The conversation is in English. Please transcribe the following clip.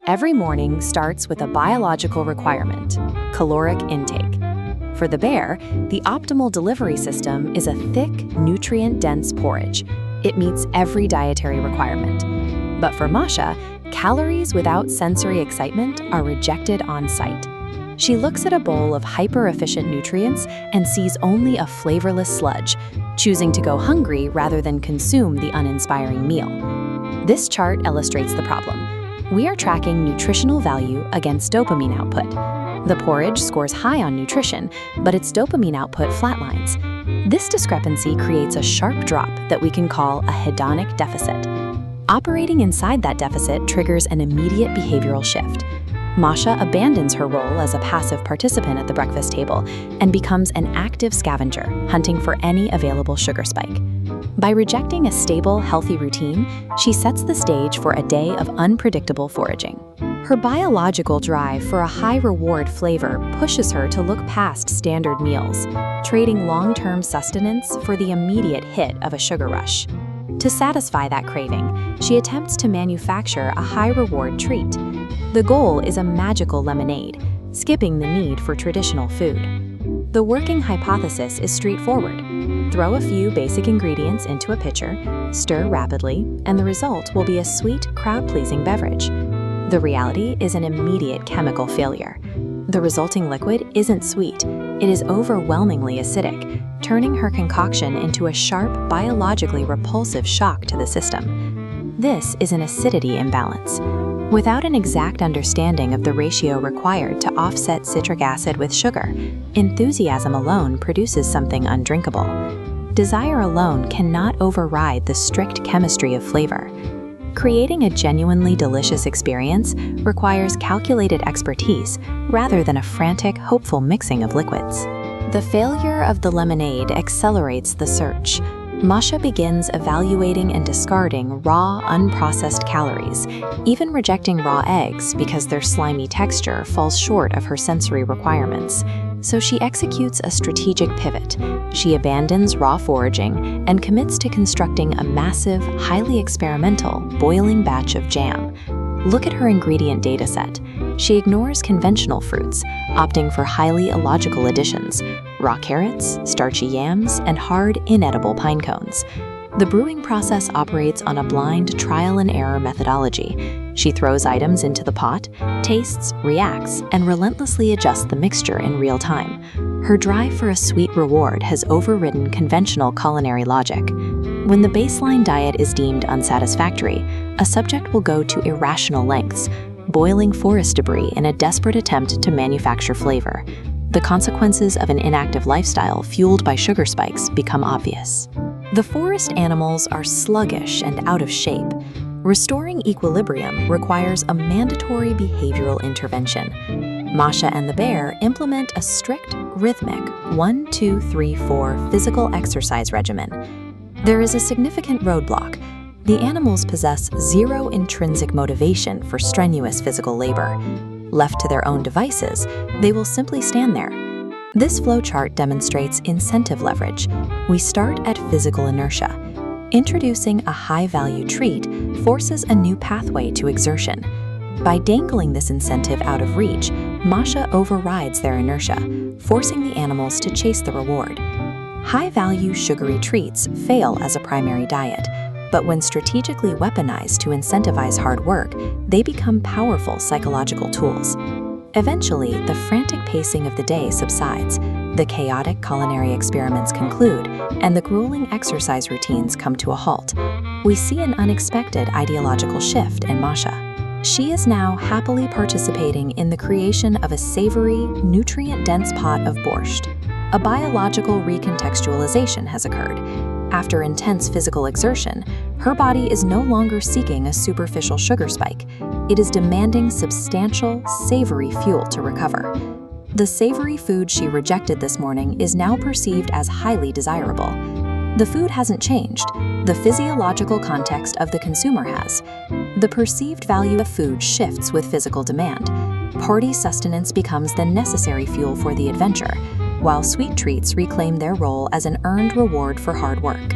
Every morning starts with a biological requirement: caloric intake. For the bear, the optimal delivery system is a thick, nutrient-dense porridge. It meets every dietary requirement. But for Masha, calories without sensory excitement are rejected on sight. She looks at a bowl of hyper-efficient nutrients and sees only a flavorless sludge, choosing to go hungry rather than consume the uninspiring meal. This chart illustrates the problem. We are tracking nutritional value against dopamine output. The porridge scores high on nutrition, but its dopamine output flatlines. This discrepancy creates a sharp drop that we can call a hedonic deficit. Operating inside that deficit triggers an immediate behavioral shift. Masha abandons her role as a passive participant at the breakfast table and becomes an active scavenger, hunting for any available sugar spike. By rejecting a stable, healthy routine, she sets the stage for a day of unpredictable foraging. Her biological drive for a high-reward flavor pushes her to look past standard meals, trading long-term sustenance for the immediate hit of a sugar rush. To satisfy that craving, she attempts to manufacture a high-reward treat. The goal is a magical lemonade, skipping the need for traditional food. The working hypothesis is straightforward. Throw a few basic ingredients into a pitcher, stir rapidly, and the result will be a sweet, crowd-pleasing beverage. The reality is an immediate chemical failure. The resulting liquid isn't sweet, it is overwhelmingly acidic, turning her concoction into a sharp, biologically repulsive shock to the system. This is an acidity imbalance. Without an exact understanding of the ratio required to offset citric acid with sugar, enthusiasm alone produces something undrinkable. Desire alone cannot override the strict chemistry of flavor. Creating a genuinely delicious experience requires calculated expertise rather than a frantic, hopeful mixing of liquids. The failure of the lemonade accelerates the search. Masha begins evaluating and discarding raw, unprocessed calories, even rejecting raw eggs because their slimy texture falls short of her sensory requirements. So she executes a strategic pivot. She abandons raw foraging and commits to constructing a massive, highly experimental, boiling batch of jam. Look at her ingredient dataset. She ignores conventional fruits, opting for highly illogical additions: raw carrots, starchy yams, and hard, inedible pine cones. The brewing process operates on a blind trial-and-error methodology. She throws items into the pot, tastes, reacts, and relentlessly adjusts the mixture in real time. Her drive for a sweet reward has overridden conventional culinary logic. When the baseline diet is deemed unsatisfactory, a subject will go to irrational lengths, boiling forest debris in a desperate attempt to manufacture flavor. The consequences of an inactive lifestyle fueled by sugar spikes become obvious. The forest animals are sluggish and out of shape. Restoring equilibrium requires a mandatory behavioral intervention. Masha and the bear implement a strict, rhythmic 1-2-3-4 physical exercise regimen. There is a significant roadblock. The animals possess zero intrinsic motivation for strenuous physical labor. Left to their own devices, they will simply stand there. This flowchart demonstrates incentive leverage. We start at physical inertia. Introducing a high-value treat forces a new pathway to exertion. By dangling this incentive out of reach, Masha overrides their inertia, forcing the animals to chase the reward. High-value sugary treats fail as a primary diet, but when strategically weaponized to incentivize hard work, they become powerful psychological tools. Eventually, the frantic pacing of the day subsides, the chaotic culinary experiments conclude, and the grueling exercise routines come to a halt. We see an unexpected ideological shift in Masha. She is now happily participating in the creation of a savory, nutrient-dense pot of borscht. A biological recontextualization has occurred. After intense physical exertion, her body is no longer seeking a superficial sugar spike. It is demanding substantial, savory fuel to recover. The savory food she rejected this morning is now perceived as highly desirable. The food hasn't changed. The physiological context of the consumer has. The perceived value of food shifts with physical demand. Party sustenance becomes the necessary fuel for the adventure, while sweet treats reclaim their role as an earned reward for hard work.